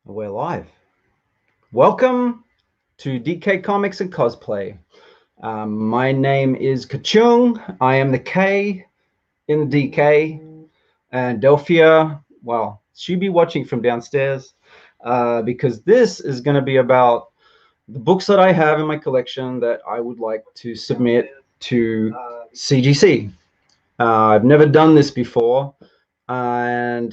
We're live. Welcome to DK Comics and Cosplay. My name is Kachoong. I am the K in the DK. And Delphia, well, she'll be watching from downstairs because this is going to be about the books that I have in my collection that I would like to submit to CGC. I've never done this before, and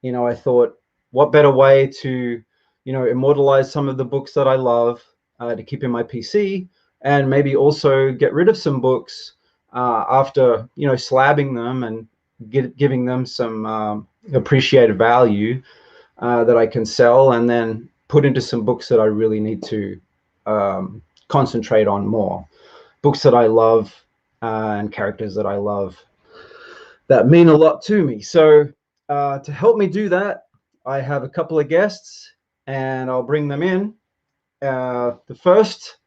I thought, what better way to, immortalize some of the books that I love to keep in my PC, and maybe also get rid of some books after, slabbing them and giving them some appreciated value that I can sell, and then put into some books that I really need to concentrate on more. Books that I love and characters that I love that mean a lot to me. So to help me do that, I have a couple of guests, and I'll bring them in. The first,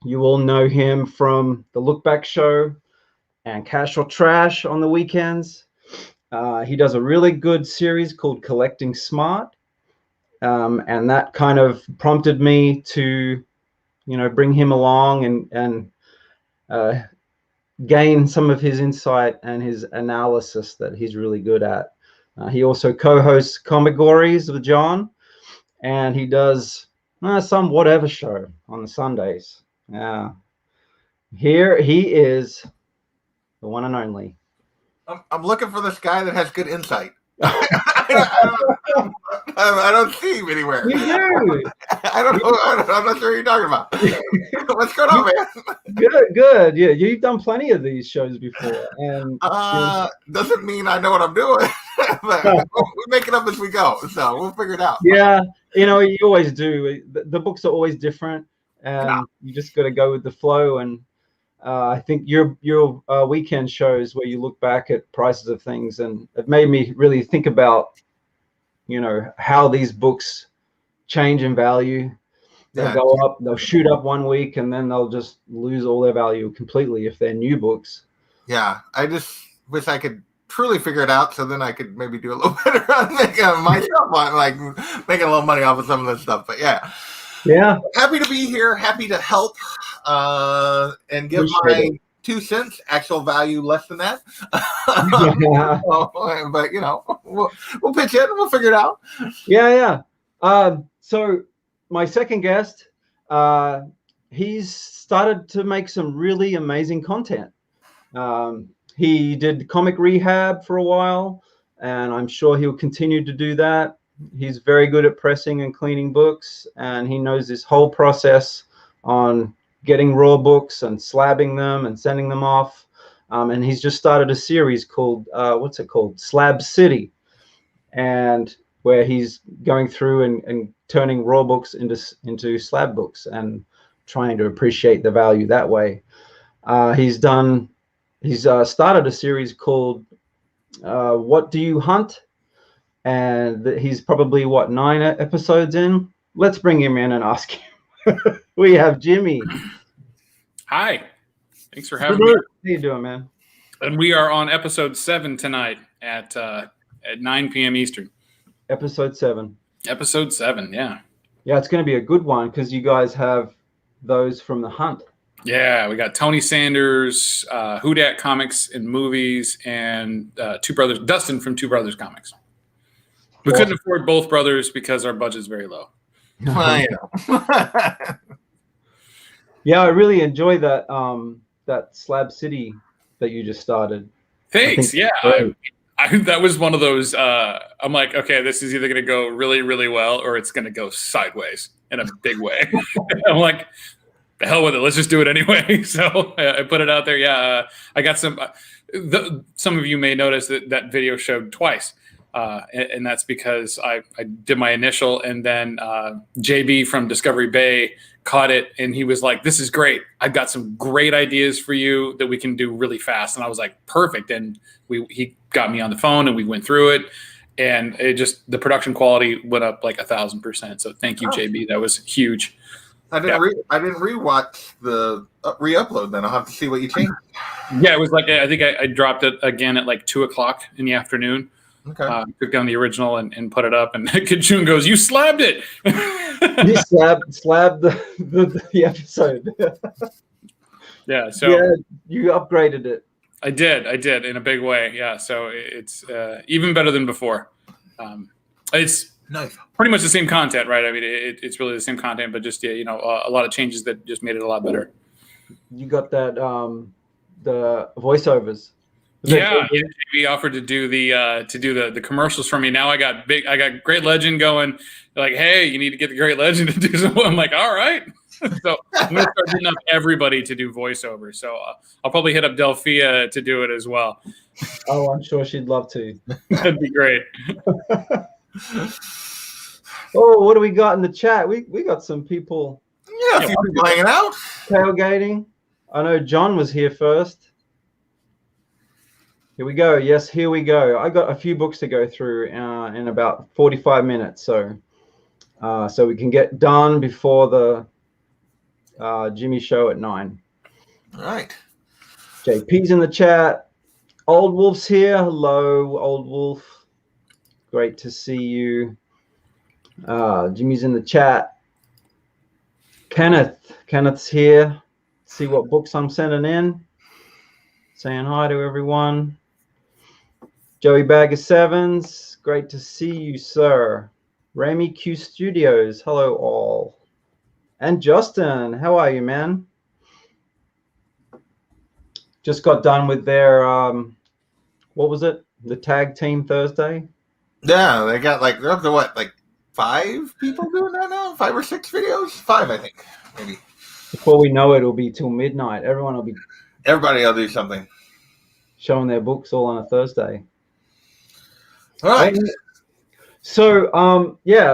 you all know him from the Look Back Show and Cash or Trash on the weekends. He does a really good series called Collecting Smart, and that kind of prompted me to, bring him along and gain some of his insight and his analysis that he's really good at. He also co-hosts Comigories with John, and he does some whatever show on the Sundays. Here he is, the one and only. I'm looking for this guy that has good insight. I don't see him anywhere. You do. I don't know. I'm not sure what you're talking about. What's going on, man? Good. Yeah, you've done plenty of these shows before, and doesn't mean I know what I'm doing. But we make it up as we go, so we'll figure it out. Yeah, you always do. The books are always different, and you just got to go with the flow. And I think your weekend shows where you look back at prices of things, and it made me really think about, how these books change in value. They'll go up, they'll shoot up one week, and then they'll just lose all their value completely if they're new books. Yeah, I just wish I could truly figure it out, so then I could maybe do a little better on making myself like making a little money off of some of this stuff. But yeah, happy to be here, happy to help and give my 2 cents, actual value less than that. But we'll pitch in, we'll figure it out. So my second guest, he's started to make some really amazing content. He did comic rehab for a while, and I'm sure he'll continue to do that. He's very good at pressing and cleaning books, and he knows this whole process on getting raw books and slabbing them and sending them off. And he's just started a series called, Slab City, and where he's going through and turning raw books into slab books and trying to appreciate the value that way. He's started a series called What Do You Hunt? And he's probably 9 episodes in. Let's bring him in and ask him. We have Jimi. Hi. Thanks for having me. How you doing, man? And we are on episode 7 tonight at 9 p.m. Eastern. Episode 7. Episode 7, yeah. Yeah, it's going to be a good one because you guys have those from the hunt. Yeah, we got Tony Sanders, Who Dat Comics and Movies, and Two Brothers, Dustin from Two Brothers Comics. We couldn't afford both brothers because our budget's very low. I know. Yeah, I really enjoy that Slab City that you just started. Thanks. Yeah, that was one of those. I'm like, okay, this is either going to go really, really well or it's going to go sideways in a big way. I'm like, the hell with it. Let's just do it anyway. So I put it out there. Yeah, I got some. Some of you may notice that video showed twice. And that's because I did my initial, and then JB from Discovery Bay caught it, and he was like, this is great. I've got some great ideas for you that we can do really fast. And I was like, perfect. And he got me on the phone, and we went through it, and the production quality went up like 1,000%. So thank you, JB. That was huge. I didn't rewatch the re-upload. Then I'll have to see what you changed. Yeah, it was like, I think I dropped it again at like 2:00 in the afternoon. Okay. Took down the original and put it up, and Kachoong goes, "You slabbed it." You slabbed the episode. Yeah. So yeah, you upgraded it. I did in a big way. Yeah. So it's even better than before. It's nice. Pretty much the same content, right? I mean, it's really the same content, but just a lot of changes that just made it a lot better. You got that the voiceovers. Yeah, Jimi offered to do the commercials for me. Now I got Great Legend going. They're like, hey, you need to get the Great Legend to do something. I'm like, all right. So I'm gonna start hitting up everybody to do voiceovers. So I'll probably hit up Delphia to do it as well. Oh, I'm sure she'd love to. That'd be great. Oh, what do we got in the chat? We got some people. Yeah, a few people hanging out. Tailgating. I know John was here first. Here we go. Yes, here we go. I got a few books to go through in about 45 minutes, so we can get done before the Jimi show at 9. All right. JP's in the chat. Old Wolf's here. Hello, Old Wolf. Great to see you. Jimmy's in the chat. Kenneth's here. See what books I'm sending in. Saying hi to everyone. Joey Bag of Sevens. Great to see you, sir. Ramy Q Studios. Hello, all. And Justin, how are you, man? Just got done with their, what was it? The tag team Thursday? Yeah, they got they're up to what, 5 people doing that now? 5 or 6 videos? 5, I think, maybe. Before we know it, it'll be till midnight. Everybody will do something. Showing their books all on a Thursday. All right. So,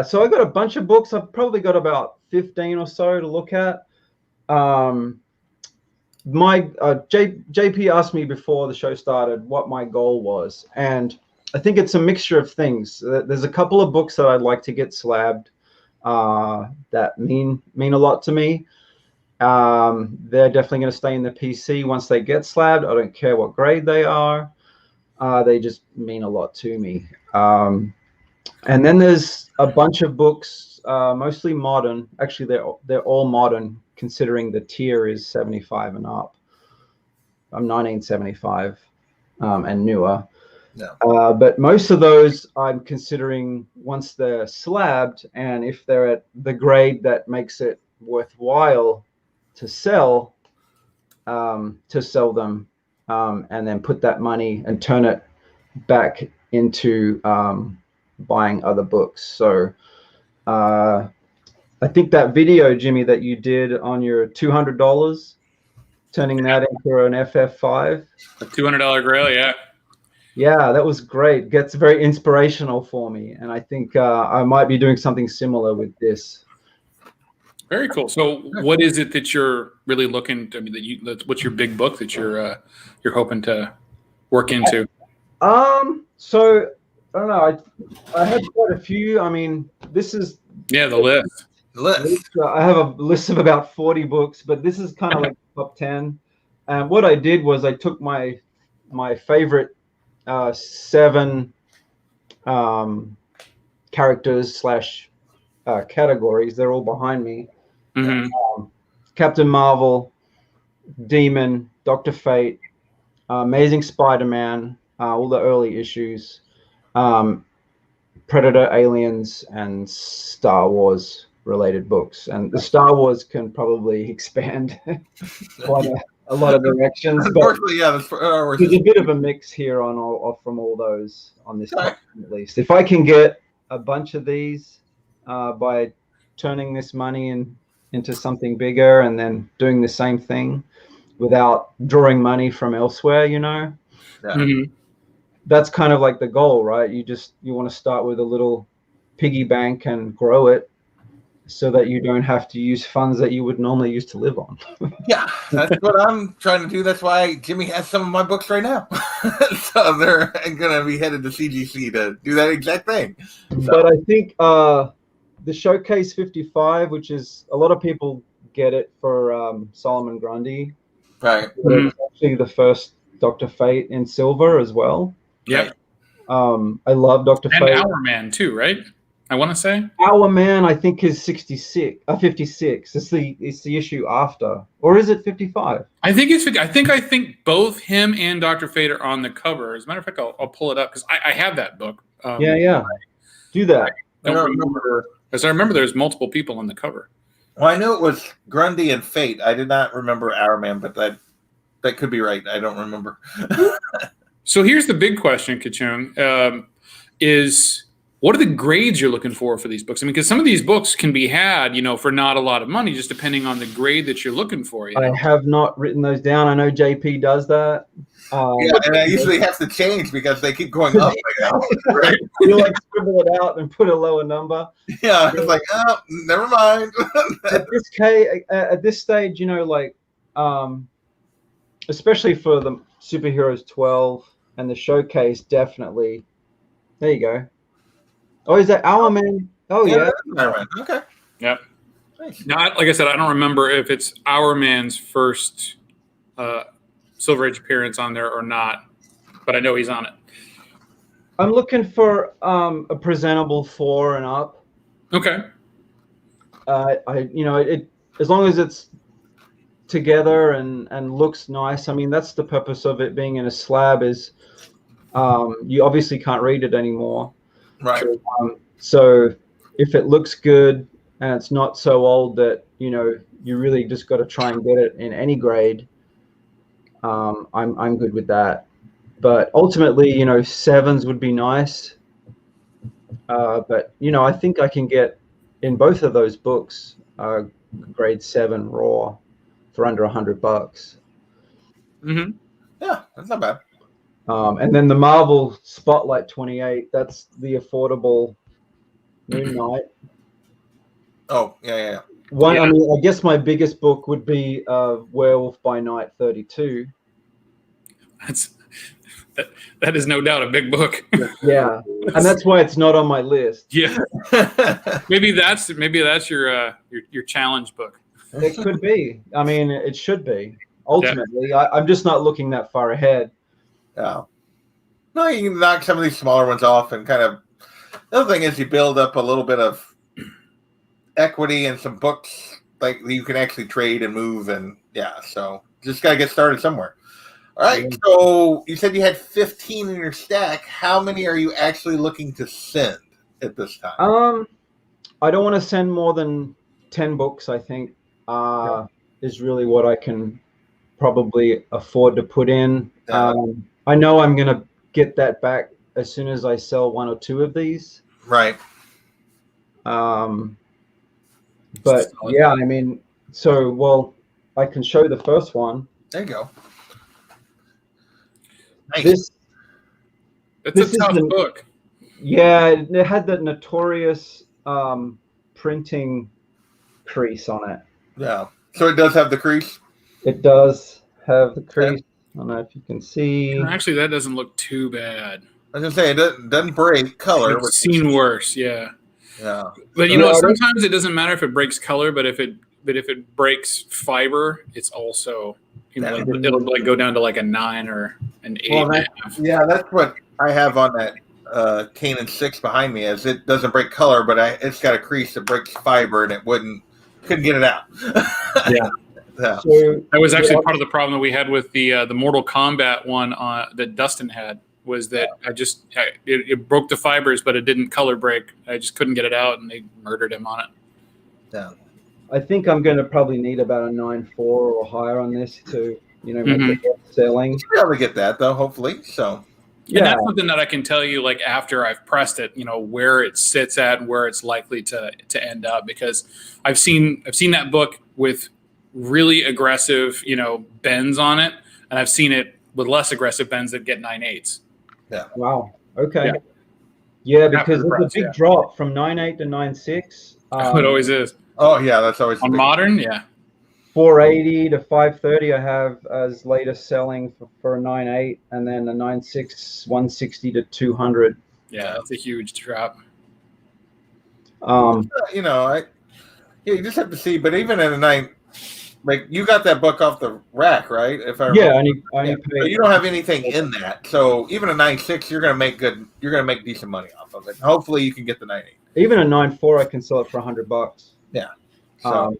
so I got a bunch of books. I've probably got about 15 or so to look at. JP asked me before the show started what my goal was, and I think it's a mixture of things. There's a couple of books that I'd like to get slabbed that mean a lot to me. They're definitely going to stay in the PC once they get slabbed. I don't care what grade they are. They just mean a lot to me. And then there's a bunch of books, mostly modern. Actually, they're all modern, considering the tier is 75 and up. I'm 1975 and newer. No. But most of those I'm considering once they're slabbed, and if they're at the grade that makes it worthwhile to sell them, and then put that money and turn it back into buying other books. So I think that video, Jimmy, that you did on your $200, turning that into an FF5. A $200 grail, yeah. Yeah, that was great. Gets very inspirational for me. And I think I might be doing something similar with this. Very cool. So what is it that you're really looking to, what's your big book that you're hoping to work into? So I don't know. I had quite a few. I mean, this is the list. I have a list of about 40 books, but this is kind of like top 10. And what I did was I took my favorite 7 characters / categories. They're all behind me. Mm-hmm. Captain Marvel, Demon, Dr. Fate, Amazing Spider-Man, all the early issues, Predator, Aliens, and Star Wars related books. And the Star Wars can probably expand quite a lot of directions. Unfortunately, yeah, there's a bit of a mix here from all those on this topic, at least. If I can get a bunch of these by turning this money into something bigger and then doing the same thing without drawing money from elsewhere, Yeah. Mm-hmm. That's kind of like the goal, right? You want to start with a little piggy bank and grow it so that you don't have to use funds that you would normally use to live on. Yeah, that's what I'm trying to do. That's why Jimmy has some of my books right now. So they're going to be headed to CGC to do that exact thing. So. But I think the Showcase 55, which is a lot of people get it for Solomon Grundy. Right. It's actually the first Dr. Fate in silver as well. Yeah. I love Dr. And Fate. Our Man too, right? I want to say Our Man, I think, is 56. It's the issue after, or is it 55? I think it's. I think both him and Dr. Fate are on the cover. As a matter of fact, I'll pull it up because I have that book. Yeah. Do that. I don't remember, because I remember there's multiple people on the cover. Well, I knew it was Grundy and Fate. I did not remember Our Man, but that could be right. I don't remember. So here's the big question, Kachoong, is what are the grades you're looking for these books? I mean, because some of these books can be had, for not a lot of money, just depending on the grade that you're looking for. I have not written those down. I know JP does that. Yeah, and I usually have to change because they keep going up right now. Right? You scribble it out and put a lower number. Yeah, it's like, oh, never mind. At this stage, especially for the Superheroes 12 and the showcase, definitely. There you go. Oh, is that Our Man? Oh, yeah. Our Man. Okay. Yep. Nice. Now, like I said, I don't remember if it's Our Man's first Silver Age appearance on there or not, but I know he's on it. I'm looking for a presentable 4 and up. Okay. As long as it's together and looks nice. I mean, that's the purpose of it being in a slab is you obviously can't read it anymore. Right. So if it looks good and it's not so old that, you really just got to try and get it in any grade, I'm good with that. But ultimately, 7s would be nice. But, I think I can get in both of those books grade 7 raw for under $100. Mm-hmm. Yeah, that's not bad. And then the Marvel Spotlight 28, that's the affordable Moon Knight. Oh, yeah. I mean, I guess my biggest book would be Werewolf by Night 32. That is no doubt a big book. Yeah, and that's why it's not on my list. Yeah, maybe that's your challenge book. It could be. I mean, it should be. Ultimately, yeah. I'm just not looking that far ahead. Yeah. No, you can knock some of these smaller ones off and kind of. The other thing is you build up a little bit of equity and some books like you can actually trade and move, and so just gotta get started somewhere. All right, so you said you had 15 in your stack. How many are you actually looking to send at this time? I don't want to send more than 10 books, I think, is really what I can probably afford to put in. I know I'm going to get that back as soon as I sell 1 or 2 of these. Right. But yeah, I mean, I can show the first one. There you go. Nice. It's a tough book. Yeah, it had that notorious printing crease on it. Yeah. So it does have the crease? It does have the crease. I don't know if you can see. Actually, that doesn't look too bad. I was going to say, it doesn't break color. I've seen worse, yeah. Yeah. But, sometimes it doesn't matter if it breaks color, but if it breaks fiber, it's also... it'll go down to like a 9 or an 8.5. Yeah, that's what I have on that Kanan 6 behind me. Is it doesn't break color, but it's got a crease that breaks fiber, and couldn't get it out. Yeah. So, that was actually part of the problem that we had with the Mortal Kombat one that Dustin had. Was that it broke the fibers, but it didn't color break. I just couldn't get it out, and they murdered him on it. Yeah. I think I'm going to probably need about a 9.4 or higher on this to, make it selling. You should be able to get that though, hopefully. So, and that's something that I can tell you, like after I've pressed it, where it sits at and where it's likely to end up, because I've seen that book with really aggressive, bends on it, and I've seen it with less aggressive bends that get 9.8s. Yeah. Wow. Okay. Yeah, because it's a big drop from 9.8 to 9.6. It always is. Oh yeah, that's always on modern. Yeah, 480 to 530 I have as latest selling for a 9.8, and then a 9.6 160 to 200. Yeah, that's a huge drop. You just have to see. But even at a like you got that book off the rack, right? If I yeah, remember. I only So paid. you don't have anything in that, so even a 9.6, you're gonna make decent money off of it. Hopefully, you can get the 9.8. Even a 9.4, I can sell it for $100. Yeah. So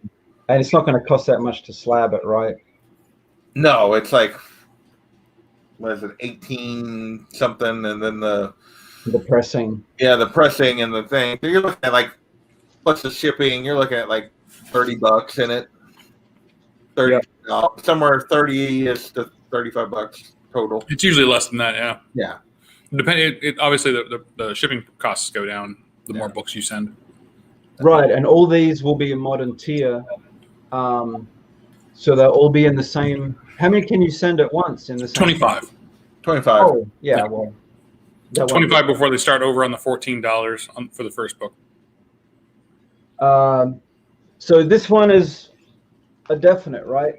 and it's not going to cost that much to slab it, right? no, it's like, what is it, 18 something, and then the pressing. Yeah, the pressing and the thing. So you're looking at like, plus the shipping, you're looking at like $30 in it. 30 somewhere 30 to $35 total. It's usually less than that, yeah. Yeah. Depending, obviously the shipping costs go down the more books you send. Right, and all these will be a modern tier. So they'll all be in the same. How many can you send at once in the same? 25. 25. Oh, yeah. Well, 25 before they start over on the $14 for the first book. So this one is a definite, right?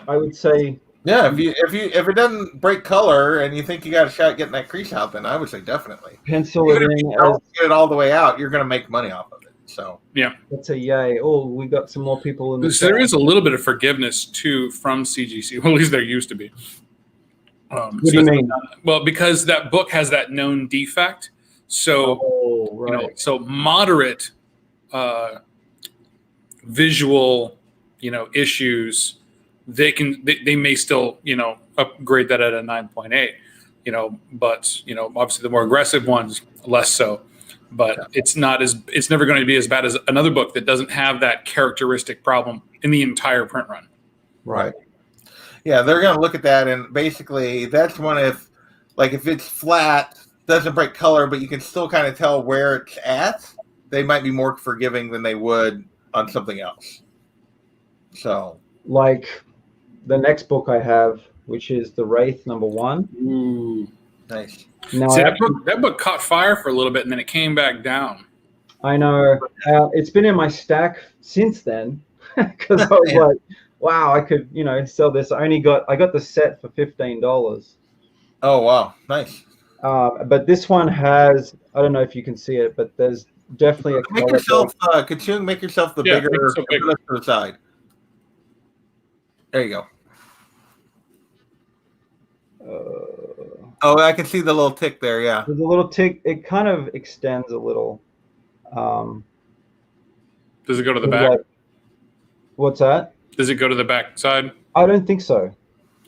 I would say. Yeah, if it doesn't break color and you think you got a shot at getting that crease out, then I would say definitely. Pencil it in. If you don't get it all the way out, you're going to make money off of it. So yeah, that's a yay. Oh, we got some more people in the. There is a little bit of forgiveness too from CGC. Well, at least there used to be. What do you mean? Well, because that book has that known defect, so right. So moderate visual, issues. They may still upgrade that at a 9.8, but obviously the more aggressive ones less so. But it's never going to be as bad as another book that doesn't have that characteristic problem in the entire print run. Right. Yeah, they're going to look at that, and basically that's one if it's flat, doesn't break color, but you can still kind of tell where it's at, they might be more forgiving than they would on something else. So, like the next book I have, which is The Wraith #1. Ooh, nice. Now, see, that book caught fire for a little bit, and then it came back down. I know. It's been in my stack since then because I was like, wow, I could, sell this. I got the set for $15. Oh, wow. Nice. But this one has, I don't know if you can see it, but there's definitely a make yourself, Kachoong, make yourself the bigger to the side. There you go. Oh, I can see the little tick there, yeah. There's a little tick. It kind of extends a little. Does it go to the back? What's that? Does it go to the back side? I don't think so.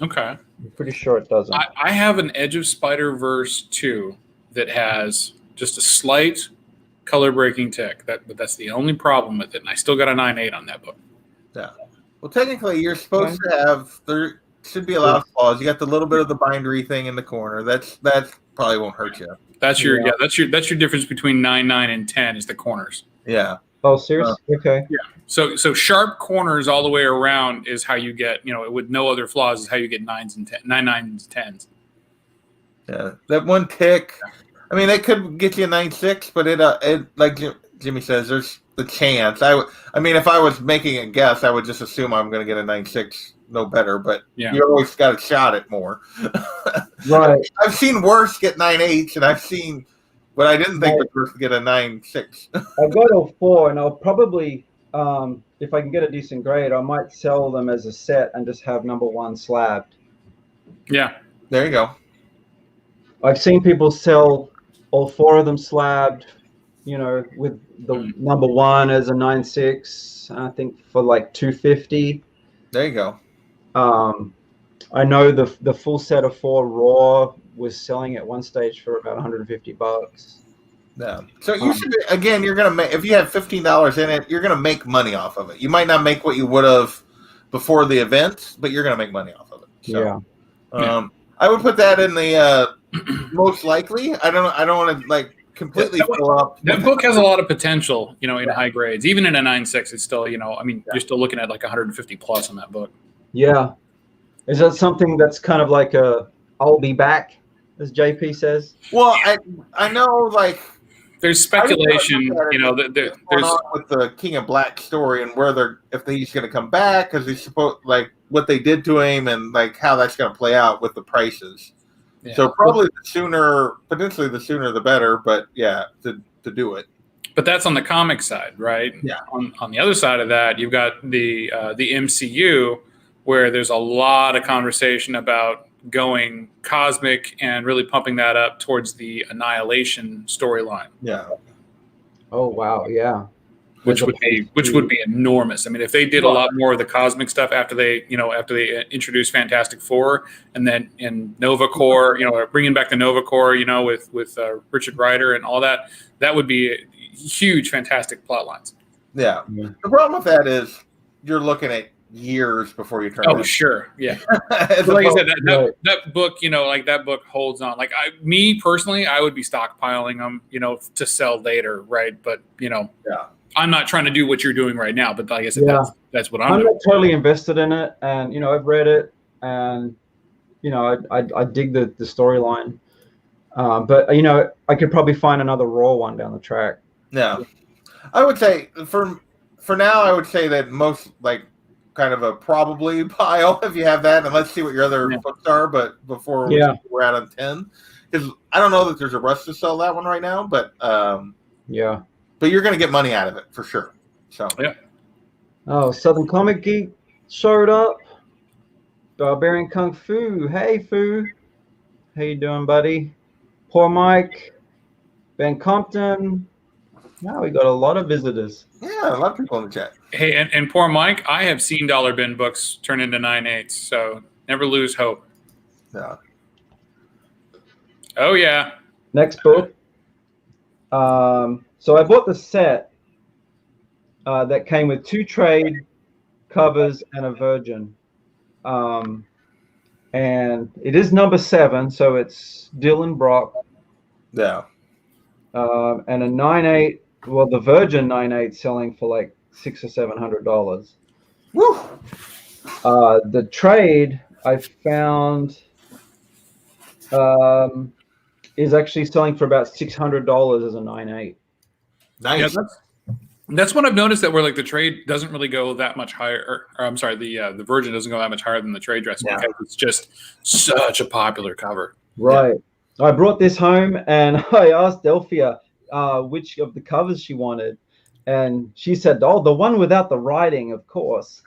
Okay. I'm pretty sure it doesn't. I have an Edge of Spider-Verse 2 that has just a slight color breaking tick. But that's the only problem with it. And I still got a 9.8 on that book. Yeah. Well, technically, you're supposed to have, there should be a lot of flaws. You got the little bit of the bindery thing in the corner. That probably won't hurt you. That's your that's your difference between 9.9 and 10 is the corners. Yeah. Oh, seriously? Okay. Yeah. So sharp corners all the way around is how you get, with no other flaws is how you get 9s and 10, 9 9s, 10s. Yeah. That one tick, I mean, that could get you a 9.6, but it like Jimmy says, there's the chance. I mean, if I was making a guess, I would just assume I'm going to get a 9.6, no better. But you always got a shot at more. Right. I've seen worse get 9.8s, and I've seen what I didn't think was worse to get a 9.6. I've got all 4, and I'll probably, if I can get a decent grade, I might sell them as a set and just have #1 slabbed. Yeah. There you go. I've seen people sell all 4 of them slabbed, with the #1 as a 9.6, I think for like $250. There you go. I know the full set of 4 raw was selling at one stage for about $150. Yeah. So you should, again, you're gonna make, if you have $15 in it, you're gonna make money off of it. You might not make what you would have before the event, but you're gonna make money off of it. So, I would put that in the most likely. I don't want to completely fill up. That book has a lot of potential, in high grades. Even in a 9.6, it's still, you're still looking at like 150 plus on that book. Yeah. Is that something that's kind of like I'll be back, as JP says? Well, I know, there's speculation, there's with the King of Black story and if he's going to come back because he's supposed what they did to him and how that's going to play out with the prices. Yeah. So probably potentially the sooner the better, but to do it. But that's on the comic side, right? Yeah. On the other side of that, you've got the MCU, where there's a lot of conversation about going cosmic and really pumping that up towards the Annihilation storyline. Yeah. Oh wow, yeah. Which would be enormous. I mean, if they did a lot more of the cosmic stuff after they introduced Fantastic Four, and then in Nova Corps, bringing back the Nova Corps, with Richard Rider and all that, that would be huge, fantastic plot lines. Yeah. The problem with that is you're looking at years before you turn. Oh, sure, yeah. Like I said, that book, that book holds on. Like me personally, I would be stockpiling them, to sell later, right? But yeah. I'm not trying to do what you're doing right now, but like I said, that's what I'm doing. I'm not totally invested in it, and I've read it, and I dig the storyline, but I could probably find another raw one down the track. Yeah, I would say for now, I would say that most kind of a probably pile if you have that, and let's see what your other books are. But before we're out on 10, because I don't know that there's a rush to sell that one right now, but yeah. But you're going to get money out of it for sure. So yeah. Oh, Southern Comic Geek showed up. Barbarian Kung Fu. Hey, Fu. How you doing, buddy? Poor Mike. Ben Compton. Now we got a lot of visitors. Yeah, a lot of people in the chat. Hey, and poor Mike, I have seen dollar bin books turn into 9/8, so never lose hope. Yeah. Oh yeah. Next book. So I bought the set that came with 2 trade covers and a Virgin. And it is number 7, so it's Dylan Brock. Yeah. And a 9/8, well, the Virgin 9/8 selling for like $600 or $700. Woo! The trade I found is actually selling for about $600 as a 9/8. Nice. Yeah, that's what I've noticed, that where the trade doesn't really go that much higher, or I'm sorry, the Virgin doesn't go that much higher than the trade dress, because it's just such a popular cover. Right. Yeah. I brought this home and I asked Delphia which of the covers she wanted, and she said, "Oh, the one without the writing, of course."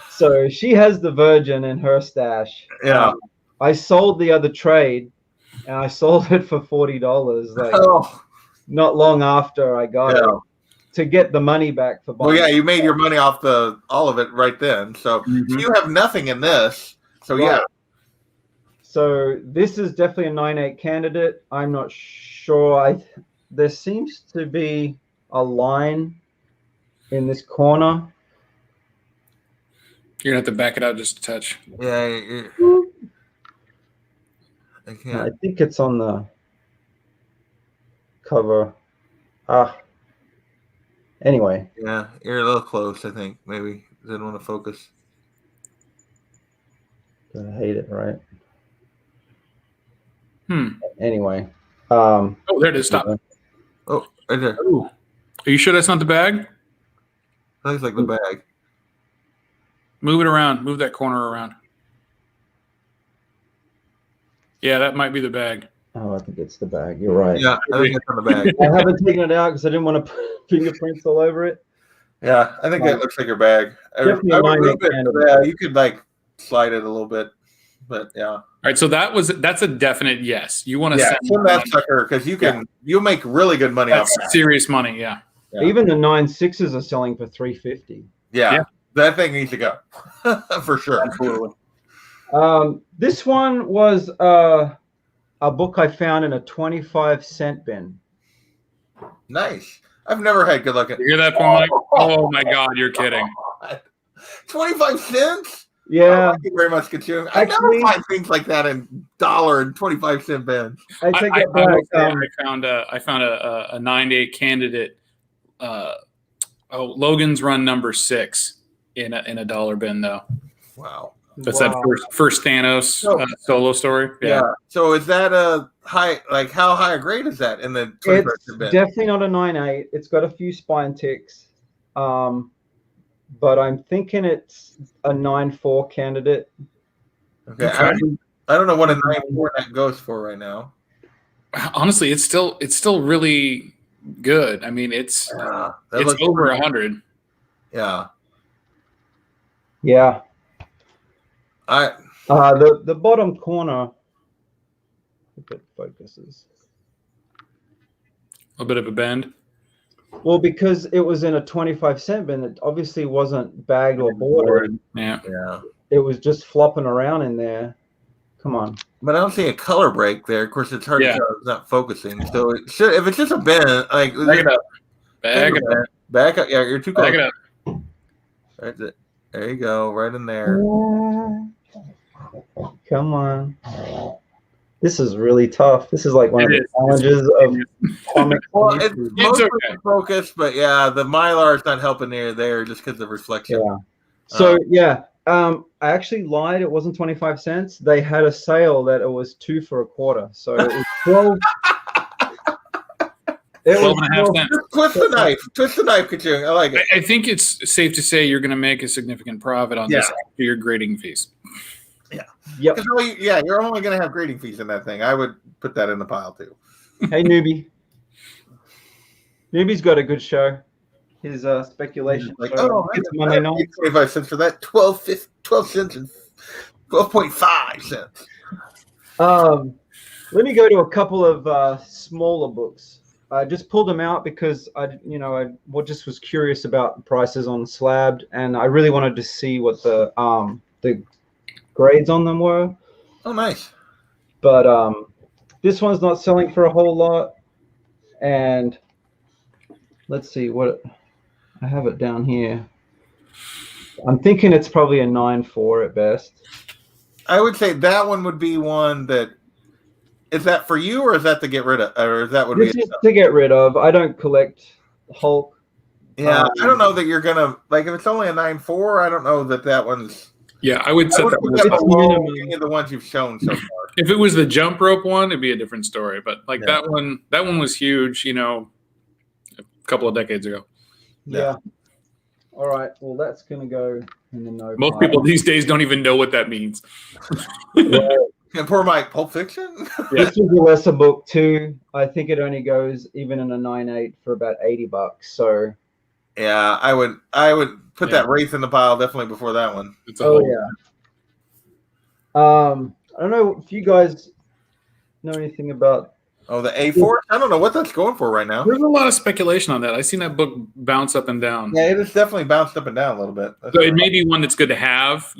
So she has the Virgin in her stash. Yeah. I sold the other trade, and I sold it for $40. Not long after I got it, to get the money back for buying. Well, yeah, you made your money off all of it right then. So you have nothing in this. So yeah. So this is definitely a 9/8 candidate. I'm not sure. There seems to be a line in this corner. You're gonna have to back it out just a touch. Yeah. I think it's on the cover. Anyway. Yeah, you're a little close, I think. Maybe didn't want to focus. I hate it, right? Anyway. Oh, there it is. Stop. Oh, right there. Ooh. Are you sure that's not the bag? Looks like the bag. Move it around. Move that corner around. Yeah, that might be the bag. Oh, I think it's the bag. You're right. Yeah, I think it's on the bag. I haven't taken it out because I didn't want to put fingerprints all over it. Yeah, I think that looks like your bag. You could slide it a little bit, but yeah. All right, so that's a definite yes. You want to send that sucker, because you'll make really good money off that. Serious money, yeah. Even the 9/6s are selling for $350. Yeah, that thing needs to go for sure. Absolutely. This one was a book I found in a 25-cent bin. Nice. I've never had good luck. You hear that, Mike? Oh my God, you're kidding. 25 cents? Yeah. Thank you very much, Kachoong. I never find things like that in $1 and 25-cent bins. I take it back. I found a 9/8 candidate. Logan's Run number 6 in a dollar bin though. Wow. That's that first Thanos solo story. Yeah. So is that a high? How high a grade is that in the? It's definitely not a 9/8. It's got a few spine ticks, but I'm thinking it's a 9/4 candidate. Okay. I don't know what a 9/4 that goes for right now. Honestly, it's still really good. I mean, it's over 100. Yeah. Yeah. I the bottom corner, if it focuses. A bit of a bend. Well, because it was in a 25-cent bin, it obviously wasn't bagged or boarded. Yeah. It was just flopping around in there. Come on. But I don't see a color break there. Of course, it's hard to tell. It's not focusing. So it should, if it's just a bin, like back it up. Back up. Yeah, you're too close. Back it up. That's it. There you go. Right in there. Come on. This is really tough. This is like one of the challenges of comic. Well, it's mostly focused, but yeah, the Mylar is not helping there just because of reflection. Yeah. So I actually lied. It wasn't 25 cents. They had a sale that it was 2 for a quarter. So it was 12. It 12.5 cents. Twist the knife, Kachoong. I like it. I think it's safe to say you're going to make a significant profit on this after your grading fees. Yeah. Yep. You're only going to have grading fees in that thing. I would put that in the pile too. Hey, Newbie. Newbie's got a good show. His speculation. Like, show. It's Monday night. 25 cents for that. 12 cents and 12.5 cents. Let me go to a couple of smaller books. I just pulled them out because I just was curious about prices on Slab, and I really wanted to see what the grades on them were. Oh, nice. But this one's not selling for a whole lot, and let's see what I have it down here. I'm thinking it's probably a 9.4 at best. I would say that one would be one that. Is that for you, or is that to get rid of, or is that would this be is to get rid of? I don't collect Hulk. Yeah, I don't know that you're gonna like if it's only a 9.4. I don't know that one's. Yeah, I would set that below any of the ones you've shown so far. If it was the jump rope one, it'd be a different story. But like that one was huge. A couple of decades ago. Yeah. All right. Well, that's gonna go in the no. Most people these days don't even know what that means. Yeah. And poor Mike, Pulp Fiction. This is a lesser book too. I think it only goes even in a 9.8 for about $80. So yeah, I would put that Wraith in the pile definitely before that one. I don't know if you guys know anything about. Oh, the A4? I don't know what that's going for right now. There's a lot of speculation on that. I've seen that book bounce up and down. Yeah, it has definitely bounced up and down a little bit. So it may be one that's good to have.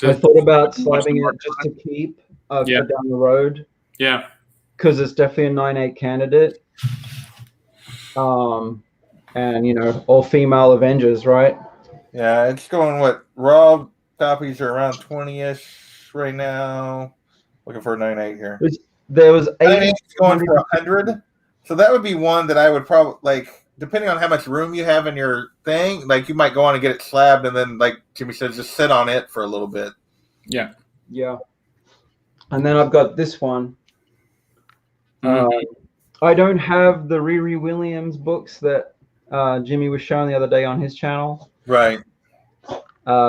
I thought about slabbing it just to keep down the road. Yeah. Because it's definitely a 9.8 candidate. And, all female Avengers, right? Yeah, it's going raw copies are around 20-ish right now. Looking for a 9.8 here. There was 8 going for 100. So that would be one that I would probably, depending on how much room you have in your thing, you might go on and get it slabbed and then, like Jimmy said, just sit on it for a little bit. Yeah. Yeah. And then I've got this one. I don't have the Riri Williams books that Jimmy was showing the other day on his channel. Right.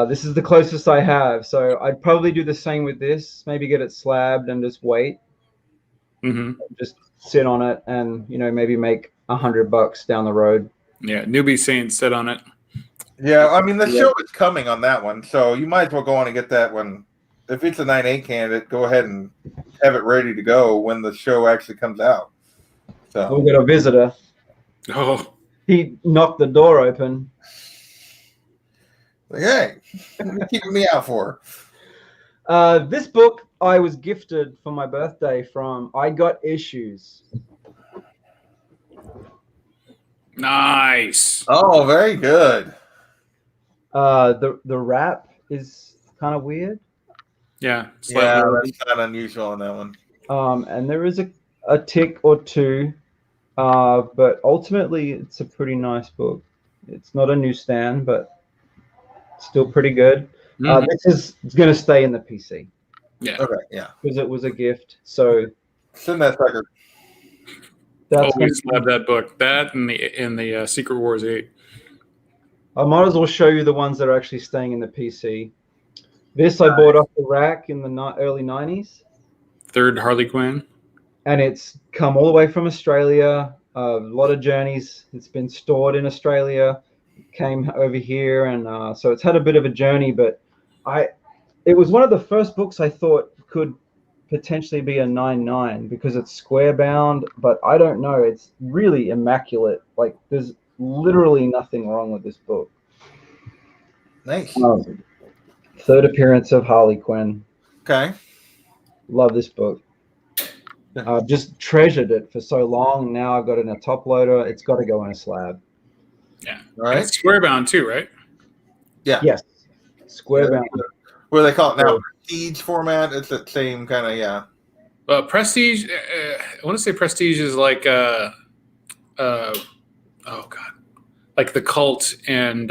This is the closest I have. So I'd probably do the same with this. Maybe get it slabbed and just wait. Just sit on it and, maybe make $100 down the road. Yeah. Newbie saying sit on it. Yeah, I mean, the show is coming on that one, so you might as well go on and get that one. If it's a 9.8 candidate, go ahead and have it ready to go when the show actually comes out. So we've got a visitor. Oh. He knocked the door open. Hey, what are you keeping me out for? This book I was gifted for my birthday from I Got Issues. Nice. Oh, very good. The wrap is kind of weird. Yeah. Yeah, that's kind of unusual on that one. And there is a tick or two, but ultimately it's a pretty nice book. It's not a newsstand, but still pretty good. It's going to stay in the PC. Yeah. Okay. Yeah. Because it was a gift. So send that sucker. Always love that book. That and the Secret Wars 8. I might as well show you the ones that are actually staying in the PC. This I bought off the rack in the early 90s. Third Harley Quinn. And it's come all the way from Australia. a lot of journeys. It's been stored in Australia, came over here, and so it's had a bit of a journey. But it was one of the first books I thought could potentially be a 9.9 because it's square bound, but I don't know. It's really immaculate. Like there's literally nothing wrong with this book. Nice. Third appearance of Harley Quinn. Okay. Love this book. I've just treasured it for so long. Now I've got it in a top loader. It's got to go in a slab. Yeah. All right. It's square bound too, right? Yeah. Yes. Square bound. What do they call it now? Prestige format. It's the same kind of, yeah. Prestige. I want to say Prestige is like oh god, like The Cult and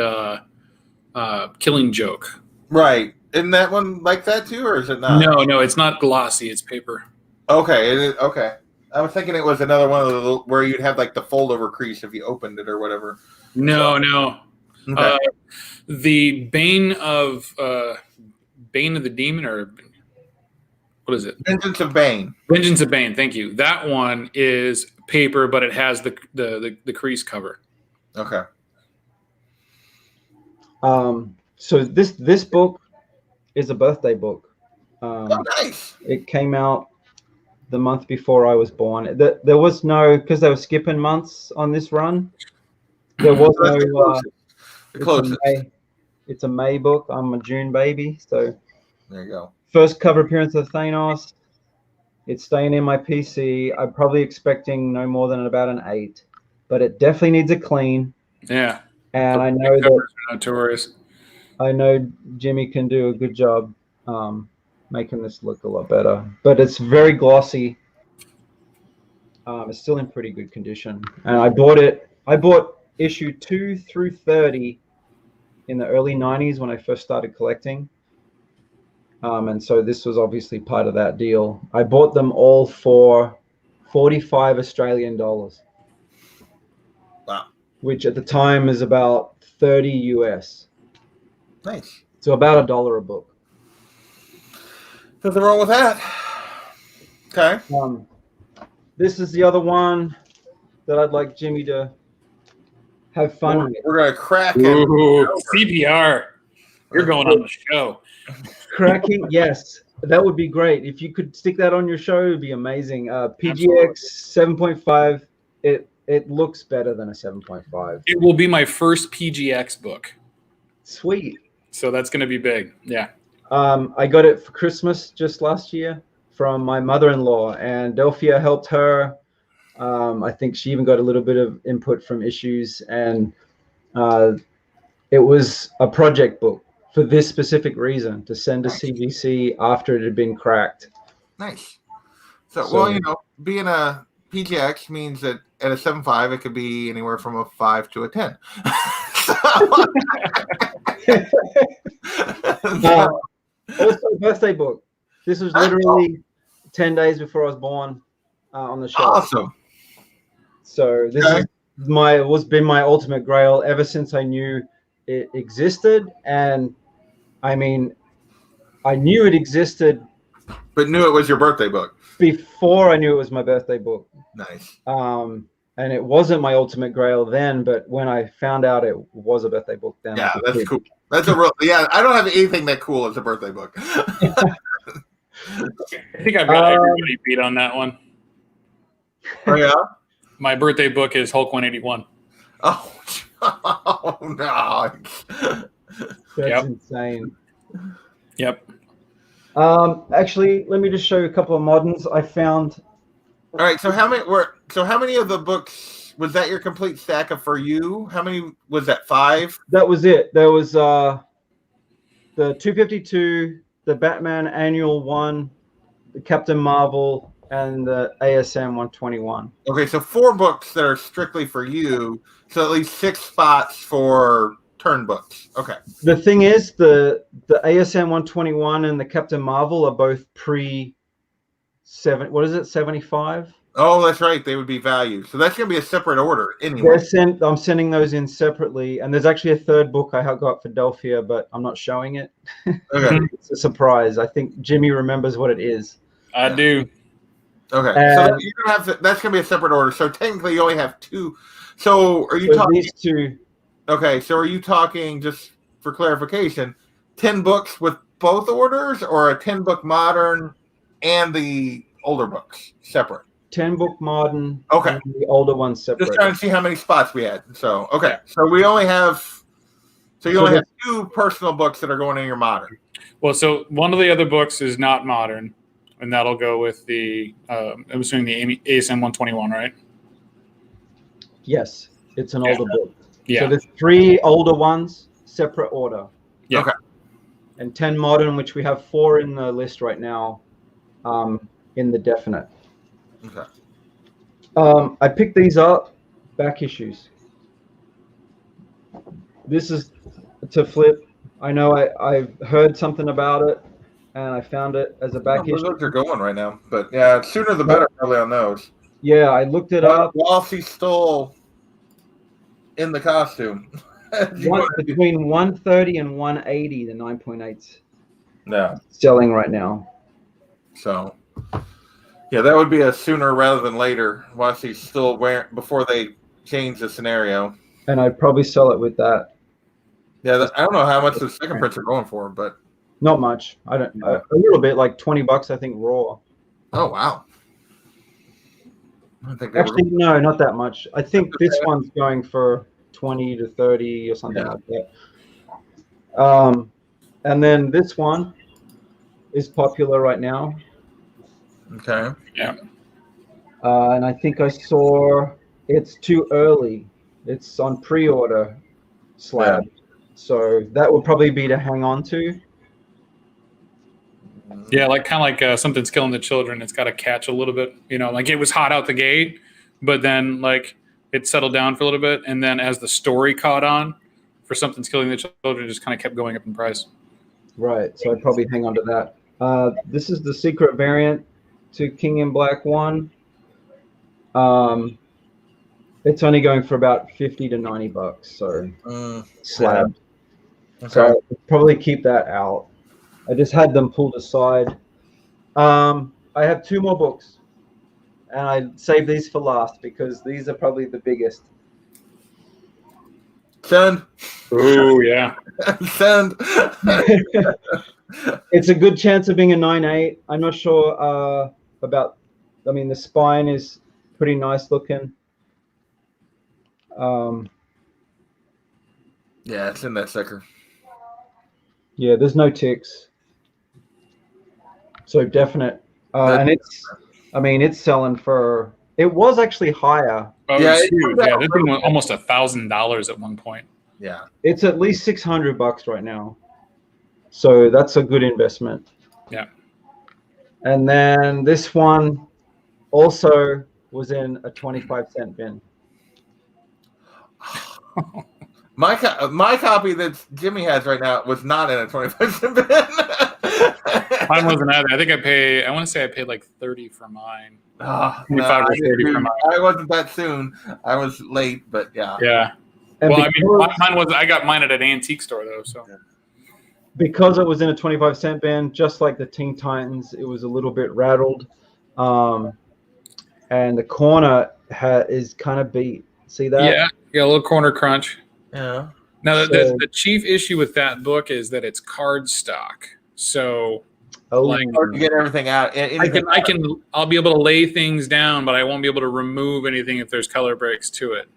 Killing Joke. Right. Isn't that one like that too, or is it not? No, it's not glossy. It's paper. Okay. Okay. I was thinking it was another one of the where you'd have like the fold over crease if you opened it or whatever. No. Okay. The Bane of the Demon, or what is it? Vengeance of Bane. Vengeance of Bane. Thank you. That one is paper, but it has the crease cover. Okay. So this book is a birthday book. Oh, nice. It came out the month before I was born. There was no, because they were skipping months on this run. There was no. The closest. It's a May book. I'm a June baby, so there you go. First cover appearance of Thanos. It's staying in my PC. I'm probably expecting no more than about an 8, but it definitely needs a clean. Yeah. And I know that notorious. I know Jimmy can do a good job making this look a lot better. But it's very glossy. It's still in pretty good condition. And I bought issue 2 through 30 in the early 90s when I first started collecting. And so this was obviously part of that deal. I bought them all for 45 Australian dollars. Wow. Which at the time is about 30 US. Nice. So about $1 a book. Nothing wrong with that. Okay. This is the other one that I'd like Jimmy to have fun with. We're going to crack it. CPR. You're going on the show. Cracking, yes. That would be great. If you could stick that on your show, it would be amazing. PGX 7.5. It looks better than a 7.5. It will be my first PGX book. Sweet. So that's going to be big. Yeah. I got it for Christmas just last year from my mother-in-law, and Delphia helped her. I think she even got a little bit of input from Issues, and it was a project book for this specific reason, to send to CGC after it had been cracked. Nice. So well, being a PGX means that at a 7.5, it could be anywhere from a 5 to a 10. Also, birthday book. This was literally 10 days before I was born on the show. Awesome. So this is been my ultimate grail ever since I knew it existed. And I mean, I knew it existed, but knew it was your birthday book before I knew it was my birthday book. Nice. And it wasn't my ultimate grail then, but when I found out it was a birthday book, then yeah, that's cool. That's a real, yeah. I don't have anything that cool as a birthday book. I think I've got everybody beat on that one. Oh yeah. My birthday book is Hulk 181. Oh no. That's insane. Yep. Actually, let me just show you a couple of moderns I found. All right. So how many of the books was that your complete stack of for you? How many was that? 5? That was it. There was the 252, the Batman Annual 1, the Captain Marvel, and the ASM 121. Okay, so 4 books that are strictly for you. So at least 6 spots for turn books. Okay. The thing is, the ASM 121 and the Captain Marvel are both what is it, 75? Oh, that's right. They would be valued. So that's going to be a separate order anyway. I'm sending those in separately. And there's actually a 3rd book I got for Delphia, but I'm not showing it. Okay. It's a surprise. I think Jimmy remembers what it is. I do. Okay, so you're gonna have to, that's gonna be a separate order. So technically, you only have 2. So are you talking these 2? Okay, so are you talking, just for clarification, 10 books with both orders, or a 10-book modern and the older books separate? 10-book modern. Okay, and the older ones separate. Just trying to see how many spots we had. So okay, so we only have. So you only have 2 personal books that are going in your modern. Well, so one of the other books is not modern, and that'll go with the I'm assuming the ASM 121, right? Yes, it's an older book. Yeah. So there's 3 older ones, separate order. Yeah. Okay. And 10 modern, which we have 4 in the list right now, in the definite. Okay. I picked these up, back issues. This is to flip. I know I've heard something about it, and I found it as a back issue. Those are going right now, but yeah, sooner the better, probably on those. Yeah, I looked it up. Whilst he's still in the costume. Between 130 and 180, the 9.8s. Yeah. Selling right now. So, yeah, that would be a sooner rather than later, whilst he's still wearing, before they change the scenario. And I'd probably sell it with that. Yeah, I don't know how much the second prints are going for, but not much. I don't. A little bit, like $20, I think, raw. Oh wow! I think actually no, not that much. I think this one's going for 20 to 30 or something like that. And then this one is popular right now. Okay. Yeah. And I think I saw it's too early. It's on pre-order Slab. Yeah. So that would probably be to hang on to. Yeah, like kind of like Something's Killing the Children. It's got to catch a little bit, you know, like it was hot out the gate, but then like it settled down for a little bit. And then as the story caught on for Something's Killing the Children, it just kind of kept going up in price. Right. So I'd probably hang on to that. This is the secret variant to King in Black 1. It's only going for about $50 to $90. So Slab. Okay. So I'd probably keep that out. I just had them pulled aside. I have 2 more books, and I saved these for last because these are probably the biggest. Send. Oh yeah. Send. It's a good chance of being a 9.8. I'm not sure about. I mean, the spine is pretty nice looking. Yeah, it's in that sucker. Yeah, there's no ticks. So definite. And it's, I mean, it's selling for, it was actually higher. Oh, yeah, it's huge. Yeah, this thing was almost $1,000 at one point. Yeah. It's at least $600 right now. So that's a good investment. Yeah. And then this one also was in a 25-cent bin. My copy that Jimmy has right now was not in a 25-cent bin. Mine wasn't either. I think I want to say I paid like 30 for mine. 25 or 30 for mine. I wasn't that soon. I was late, but yeah. Yeah. And well, I mean, mine was. I got mine at an antique store though, so. Because it was in a 25-cent bin, just like the Teen Titans, it was a little bit rattled, and the corner is kind of beat. See that? Yeah, a little corner crunch. Yeah. Now, the chief issue with that book is that it's card stock. So, like, you get everything out. I'll be able to lay things down, but I won't be able to remove anything if there's color breaks to it.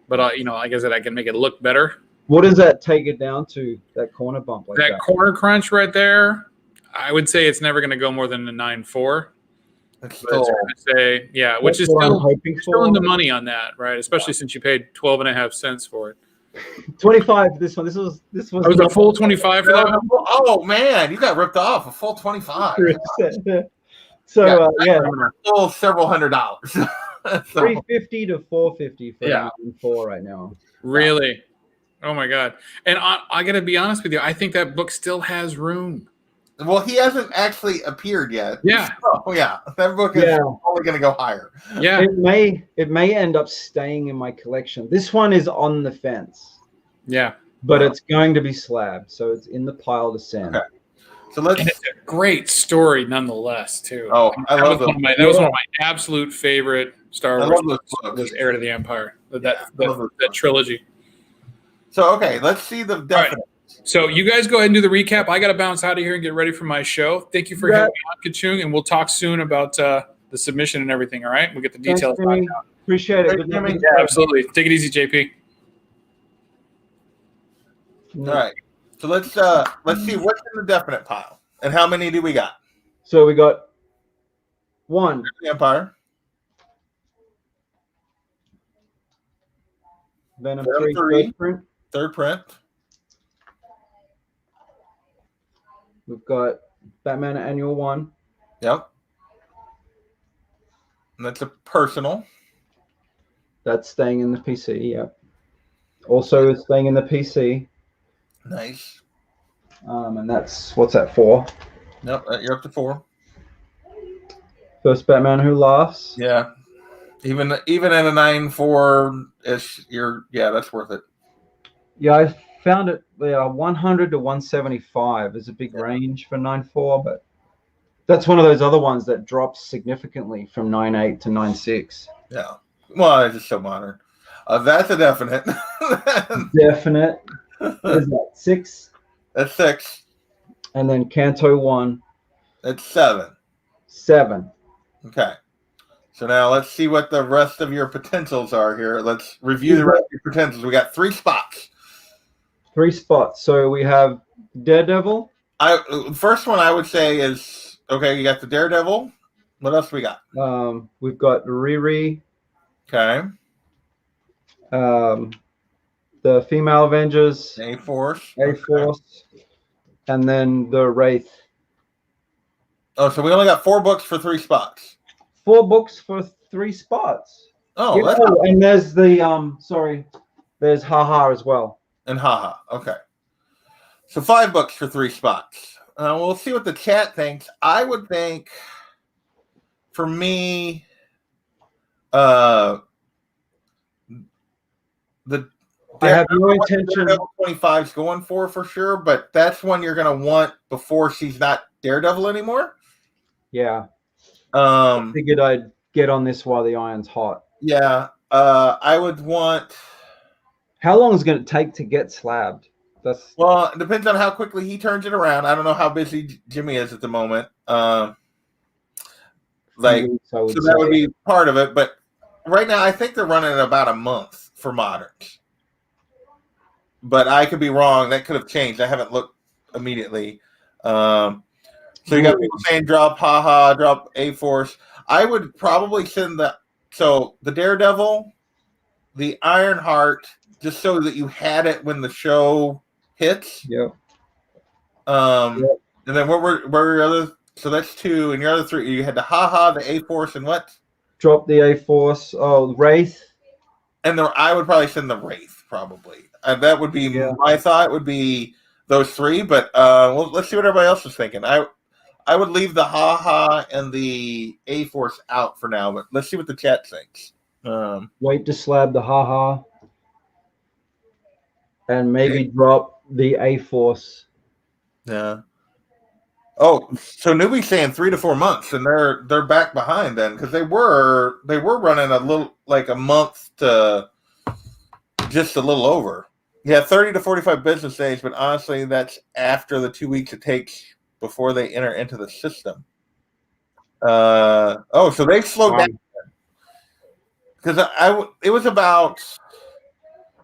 But like I said, I can make it look better. What does that take it down to? That corner bump, like that corner crunch right there. I would say it's never going to go more than a 9.4. Say, yeah, which is still in the money on that, right? Especially since you paid 12.5 cents for it. 25. This was. It was a full 25 for that one? Oh man, you got ripped off. A full 25. So yeah, still several $100. So. $350 to $450 for 9.4 right now. Really? Oh my god! And I got to be honest with you. I think that book still has room. Well, he hasn't actually appeared yet. Yeah. Oh, yeah. That book is only going to go higher. Yeah. It may end up staying in my collection. This one is on the fence. Yeah. But it's going to be Slab, so it's in the pile to send. Okay. So let's. great story nonetheless, too. Oh, I love that. That was one of my absolute favorite Star Wars books, was Heir to the Empire. That trilogy. So, okay, let's see the definite. Right. So you guys go ahead and do the recap. I got to bounce out of here and get ready for my show. Thank you for having me on, Kachoong, and we'll talk soon about the submission and everything, all right? We'll get the details. Thanks, appreciate it. Yeah, absolutely. Take it easy, JP. All right. So let's see what's in the definite pile. And how many do we got? So we got 1. The Empire. Venom 3, third print. We've got Batman Annual 1. Yep. And that's a personal. That's staying in the PC, yep. Also staying in the PC. Nice. And that's, what's that for? Nope, you're up to 4. First Batman Who Laughs. Yeah. Even at a 9.4-ish, that's worth it. Yeah, I found it 100 to 175 is a big range for 9.4, but that's one of those other ones that drops significantly from 9.8 to 9.6. Yeah. Well, it's just so modern. That's a definite. Definite. What is that, 6? That's 6. And then Canto 1. That's 7. 7. Okay. So now let's see what the rest of your potentials are here. Let's review the rest of your potentials. We got 3 spots. 3 spots. So we have Daredevil. First one I would say is, okay, you got the Daredevil. What else we got? We've got Riri. Okay. The Female Avengers. A-Force. A-Force. Okay. And then the Wraith. Oh, so we only got 4 books for 3 spots. 4 books for 3 spots. Oh, yeah, and there's the there's Haha as well. And Haha. Okay. So 5 books for 3 spots. We'll see what the chat thinks. I would think, for me, I have no intention. 25 is going for sure, but that's one you're going to want before she's not Daredevil anymore. Yeah. I figured I'd get on this while the iron's hot. Yeah. I would want. How long is it going to take to get slabbed? Well, it depends on how quickly he turns it around. I don't know how busy Jimmy is at the moment. So that would be part of it. But right now, I think they're running at about a month for moderns. But I could be wrong. That could have changed. I haven't looked immediately. So you got people saying drop Haha, drop A-Force. I would probably send the Daredevil, the Ironheart, just so that you had it when the show hits. Yep. And then what were your other? So that's 2, and your other 3. You had the Haha, the A-Force, and what? Drop the A-Force. Oh, Wraith. And I would probably send the Wraith, probably. That would be my thought. Would be those 3, but let's see what everybody else is thinking. I would leave the Haha and the A-Force out for now, but let's see what the chat thinks. Wait to slab the Haha, and maybe drop the A-Force. Yeah. Oh, so Newbie's saying 3 to 4 months, and they're back behind then, because they were running a little like a month to just a little over. Yeah, 30 to 45 business days, but honestly, that's after the 2 weeks it takes before they enter into the system. So they slowed down, because it was about,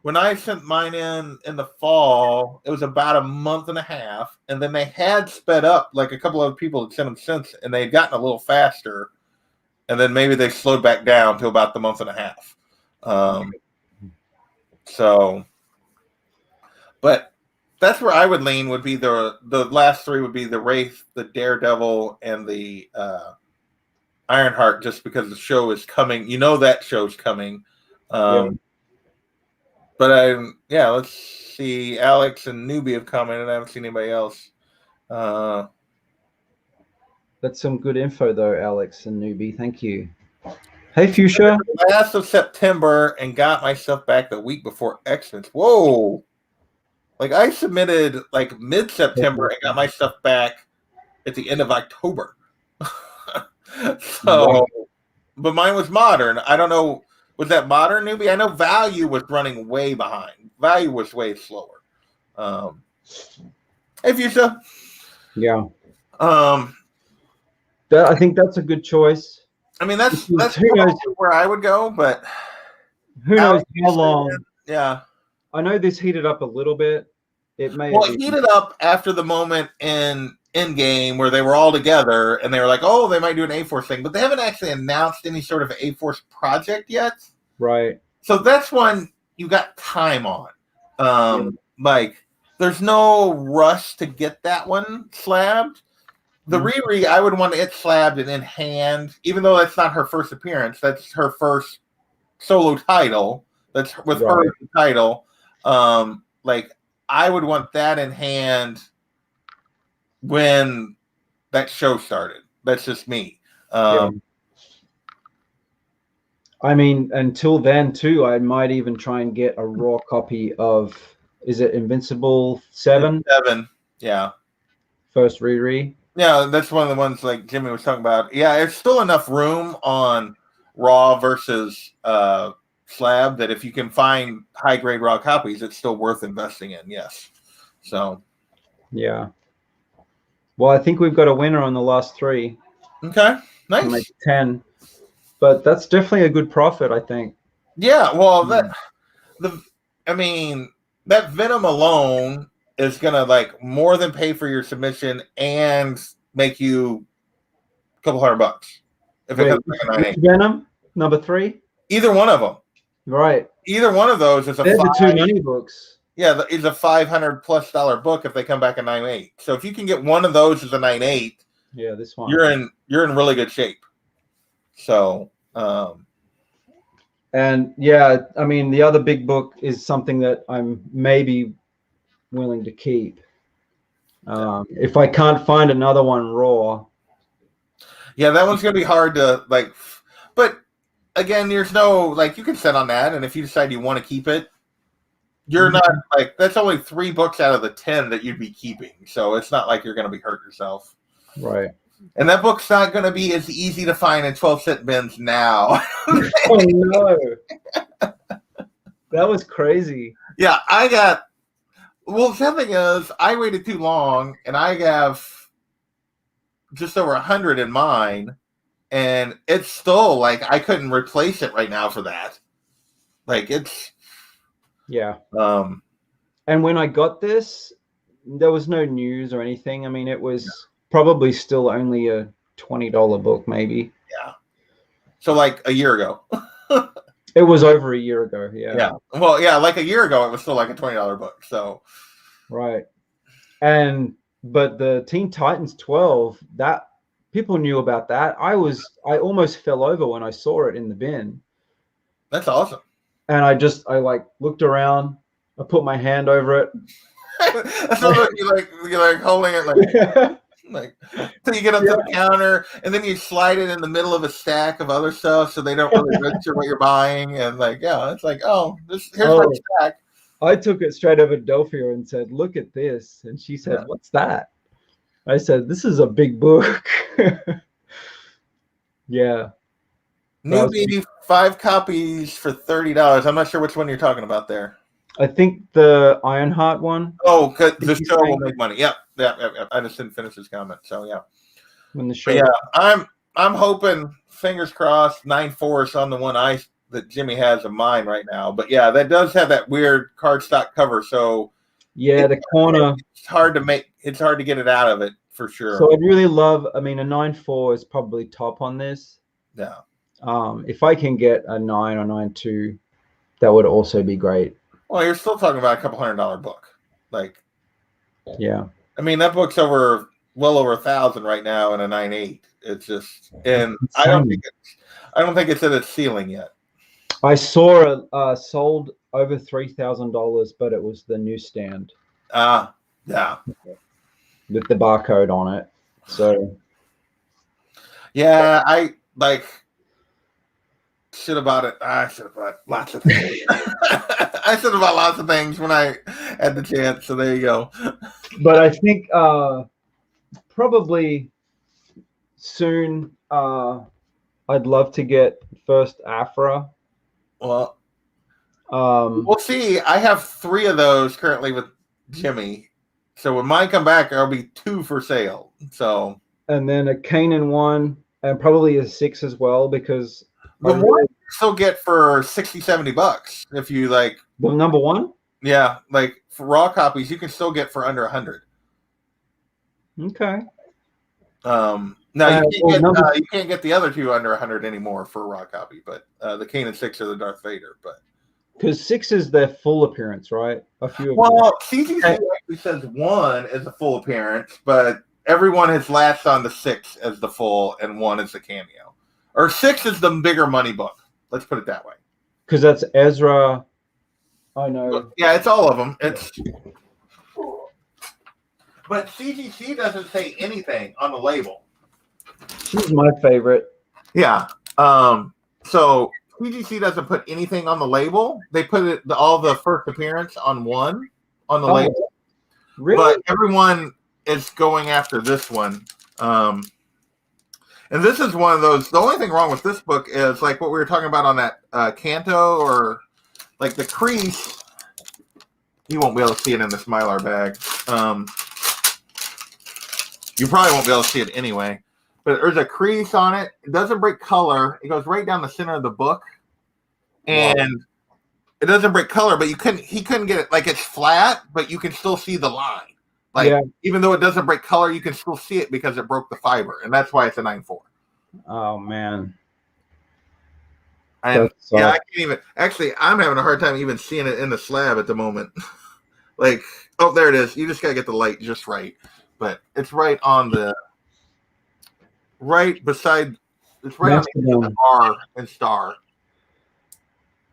when I sent mine in the fall, it was about a month and a half, and then they had sped up, like a couple of people had sent them since, and they had gotten a little faster, and then maybe they slowed back down to about the month and a half. But that's where I would lean, would be the last 3 would be the Wraith, the Daredevil, and the Ironheart, just because the show is coming. You know that show's coming. But let's see. Alex and Newbie have commented. I haven't seen anybody else. That's some good info, though, Alex and Newbie. Thank you. Hey, Fuchsia. Last of September, and got myself back the week before Xmas. Whoa. Like, I submitted like mid-September and got my stuff back at the end of October. So, but mine was modern. I don't know. Was that modern newbie? I know Value was running way behind. Value was way slower. Hey, Fuchsia. Yeah. I think that's a good choice. I mean, that's where I would go, but who knows how long? Yeah. I know this heated up a little bit. It heated up after the moment in Endgame where they were all together and they were like, oh, they might do an A-Force thing, but they haven't actually announced any sort of A-Force project yet. Right. So that's one you got time on. Like, there's no rush to get that one slabbed. The Riri, I would want it slabbed and in hand, even though that's not her first appearance. That's her first solo title. That's with her as the title. Like, I would want that in hand when that show started. That's just me. I mean, until then, too, I might even try and get a raw copy of, is it Invincible 7? 7, yeah. First Riri. Yeah, that's one of the ones like Jimmy was talking about. Yeah, there's still enough room on Raw versus Slab that if you can find high-grade Raw copies, it's still worth investing in, yes. So. Yeah. Well, I think we've got a winner on the last 3. Okay, nice. Like 10. But that's definitely a good profit, I think. Yeah, well, that Venom alone is gonna like more than pay for your submission and make you a couple $100 if it comes back at 9.8. Venom number 3. Either one of them. Right. Either one of those is They're the 2 money books. Yeah, it's a $500+ book if they come back at 9.8. So if you can get one of those as a 9.8, yeah, this one you're in really good shape. So, and yeah, I mean, the other big book is something that I'm maybe willing to keep. If I can't find another one raw. Yeah, that one's going to be hard to like, but again, there's no, like, you can sit on that. And if you decide you want to keep it, you're not like, that's only 3 books out of the 10 that you'd be keeping. So it's not like you're going to be hurting yourself. Right. And that book's not going to be as easy to find in 12-cent bins now. Oh, no. That was crazy. Yeah, well, something is, I waited too long, and I have just over 100 in mine, and it's still, like, I couldn't replace it right now for that. Like, it's... Yeah. And when I got this, there was no news or anything. I mean, it was probably still only a $20 book, maybe. Yeah. So, like, a year ago. It was over a year ago, yeah. Yeah. Well, yeah, like a year ago, it was still like a $20 book. So, right. But the Teen Titans 12, that people knew about that. I almost fell over when I saw it in the bin. That's awesome. And I like looked around. I put my hand over it. That's what you're like holding it like so you get up to the counter and then you slide it in the middle of a stack of other stuff so they don't really register what you're buying, and it's like, oh, here's my stack. I took it straight over to Delphia and said, look at this. And she said, what's that? I said, this is a big book. Yeah. Newbie, 5 copies for $30. I'm not sure which one you're talking about there. I think the Ironheart one. Oh, because the show will make money. Yep. I just didn't finish his comment. So yeah. When the show. But yeah, I'm hoping, fingers crossed, 9.4 is on the one that Jimmy has of mine right now. But yeah, that does have that weird cardstock cover. So yeah, the corner. It's hard to make. It's hard to get it out of it for sure. So I'd really love. I mean, a 9.4 is probably top on this. Yeah. If I can get a 9 or 9.2, that would also be great. Well, you're still talking about a couple $100 book. Like, yeah. I mean, that book's well over 1,000 right now in a 9.8. It's just, and I don't think it's at its ceiling yet. I saw it sold over $3,000, but it was the newsstand. Yeah. With the barcode on it. So. Yeah, I like. Should have bought it. I should have bought lots of things. I should have bought lots of things when I had the chance. So there you go. But I think probably soon. I'd love to get First Afra. Well, we'll see. I have 3 of those currently with Jimi. So when mine come back, there'll be 2 for sale. So and then a Kanan 1 and probably a 6 as well, because the one you still get for $60-$70 if you like the number 1. Yeah, like for raw copies, you can still get for under $100. Okay. Now you can't get the other 2 under $100 anymore for a raw copy, but the Kanan 6 or the Darth Vader, but because 6 is their full appearance, right? A few. Well, CGC actually says 1 is a full appearance, but everyone has latched on the 6 as the full, and 1 is the cameo, or 6 is the bigger money book. Let's put it that way. Because that's Ezra. I know. Yeah, it's all of them. But CGC doesn't say anything on the label. She's my favorite. Yeah. So CGC doesn't put anything on the label. They put all the first appearance on one on the label. Really? But everyone is going after this one. And this is one of those. The only thing wrong with this book is like what we were talking about on that Canto, or like the crease. You won't be able to see it in this Mylar bag. You probably won't be able to see it anyway. But there's a crease on it. It doesn't break color. It goes right down the center of the book. And it doesn't break color, but he couldn't get it. Like, it's flat, but you can still see the line. Like, even though it doesn't break color, you can still see it because it broke the fiber. And that's why it's a 9.4. Oh, man. And I can't even. Actually, I'm having a hard time even seeing it in the slab at the moment. Like, oh, there it is. You just got to get the light just right. But it's right on the. Right beside. It's right on the R and star.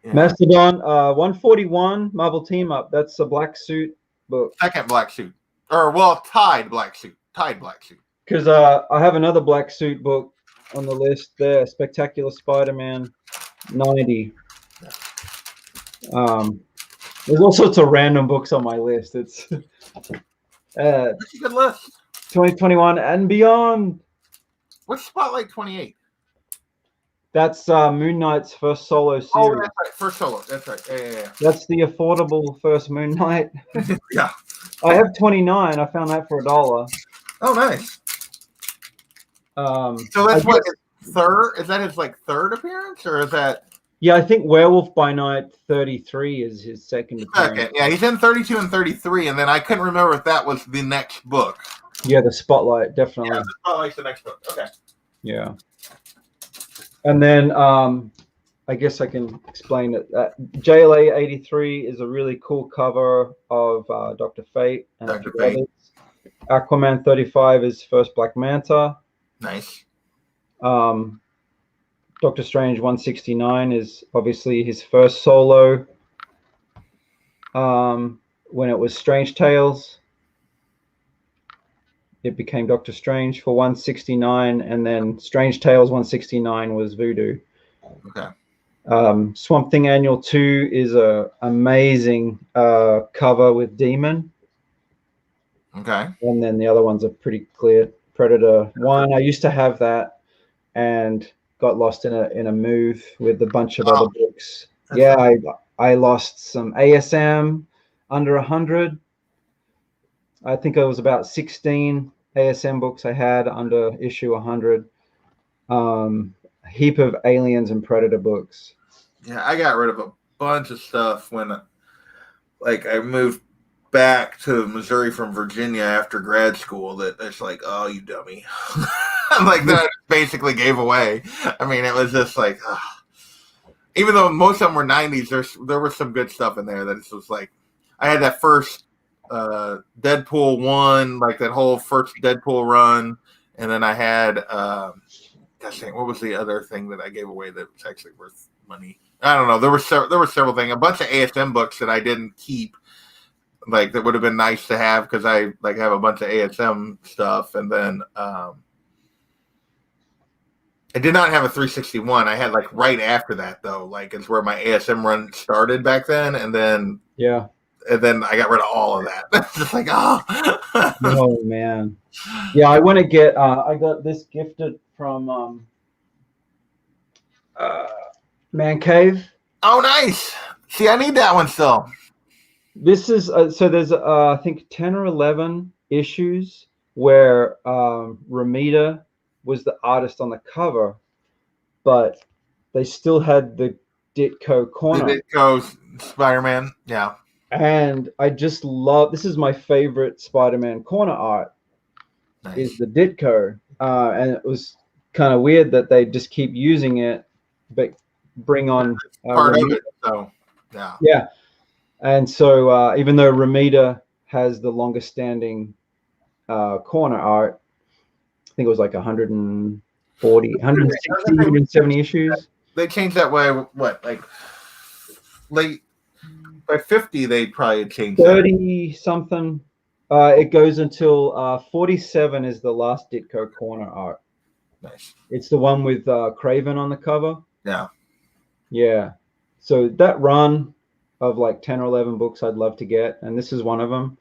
Yeah. Mastodon 141 Marvel Team Up. That's a black suit book. Second black suit. Or, well, tied black suit. Tied black suit. Because I have another black suit book on the list there. Spectacular Spider-Man 90. There's all sorts of random books on my list. It's that's a good list. 2021 and beyond. What's Spotlight 28? That's Moon Knight's first solo series. Oh, that's right. First solo. That's right. Yeah. That's the affordable first Moon Knight. Yeah. I have 29. I found that for $1. Oh, nice. So that's what his third. Is that his like third appearance, or is that? Yeah, I think Werewolf by Night 33 is his second appearance. Okay. Yeah, he's in 32 and 33, and then I couldn't remember if that was the next book. Yeah, the Spotlight, definitely. Yeah, the Spotlight's the next book. Okay. Yeah. And then I guess I can explain it. JLA 83 is a really cool cover of Dr. Fate and Dr. Fate. Aquaman 35 is first Black Manta. Nice. Doctor Strange 169 is obviously his first solo when it was Strange Tales. It became Doctor Strange for 169, and then Strange Tales 169 was Voodoo. Okay. Swamp Thing Annual 2 is a amazing cover with Demon. Okay. And then the other ones are pretty clear. Predator 1, I used to have that and got lost in a move with a bunch of other books. Yeah, I lost some ASM under 100. I think it was about 16 ASM books I had under issue 100. Heap of Aliens and Predator books. Yeah, I got rid of a bunch of stuff when, I moved back to Missouri from Virginia after grad school. That it's like, oh, you dummy. I'm like, that I basically gave away. I mean, it was just like, even though most of them were 90s, there was some good stuff in there. That it was like, I had that first Deadpool 1, like that whole first Deadpool run, and then I had what was the other thing that I gave away that was actually worth money? I don't know. There were several things, a bunch of ASM books that I didn't keep, like that would have been nice to have because I have a bunch of ASM stuff, and then I did not have a 361. I had right after that though, it's where my ASM run started back then, and then and then I got rid of all of that. Just like, oh man, yeah. I want to get. I got this gifted from Man Cave. Oh, nice. See, I need that one still. This is so there's I think 10 or 11 issues where Ramita was the artist on the cover, but they still had the Ditko corner. The Ditko Spider-Man, yeah. And I just love, this is my favorite Spider-Man corner art, is the Ditko. And it was kind of weird that they just keep using it, but bring on part of it. So, yeah. Yeah. And so even though Ramita has the longest standing corner art, I think it was like 140, 160, 170 issues. They changed that way, what, like late, by 50, they probably changed 30 something. It goes until 47 is the last Ditko corner art. Nice. It's the one with Craven on the cover. Yeah. Yeah. So that run of like 10 or 11 books I'd love to get, and this is one of them.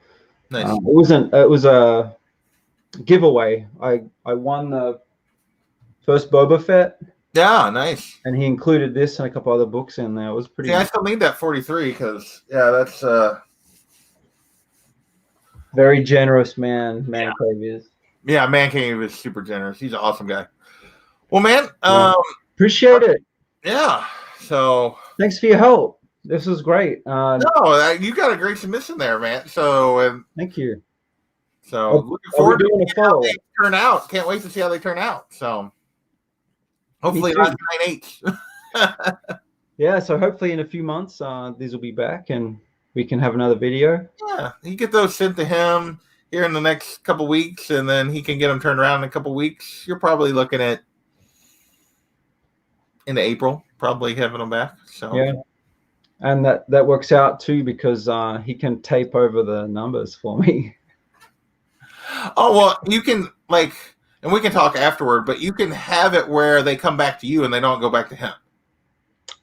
Nice. It was a giveaway. I won the first Boba Fett. Yeah, nice. And he included this and a couple other books in there. It was pretty. Yeah, I still need that 43 because that's very generous man. Man Cave is. Yeah, Man Cave is super generous. He's an awesome guy. Well, man, appreciate it. Yeah. So thanks for your help. This was great. No, you got a great submission there, man. So thank you. So looking forward to how they turn out. Can't wait to see how they turn out. So hopefully not 9/8. Yeah, so hopefully in a few months these will be back and we can have another video. Yeah, you get those sent to him here in the next couple weeks, and then he can get them turned around in a couple weeks. You're probably looking at into April, probably having them back. So yeah. And that works out too because he can tape over the numbers for me. Oh, well, you can and we can talk afterward, but you can have it where they come back to you and they don't go back to him.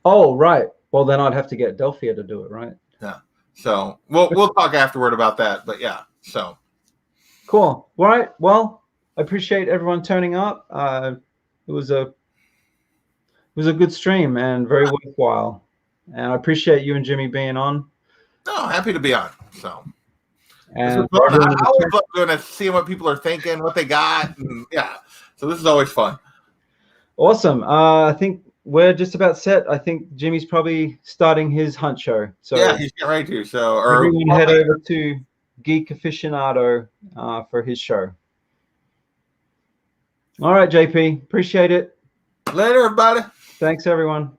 Oh, right. Well, then I'd have to get Delphia to do it, right? Yeah. So we'll talk afterward about that, but yeah. So cool. All right. Well, I appreciate everyone turning up. It was a good stream and very worthwhile. And I appreciate you and Jimmy being on. No, happy to be on. So. And I always love doing it, seeing what people are thinking, what they got, and yeah. So this is always fun. Awesome. I think we're just about set. I think Jimmy's probably starting his hunt show. So yeah, he's getting ready to. So everyone head over to Geek Aficionado for his show. All right, JP. Appreciate it. Later, everybody. Thanks, everyone.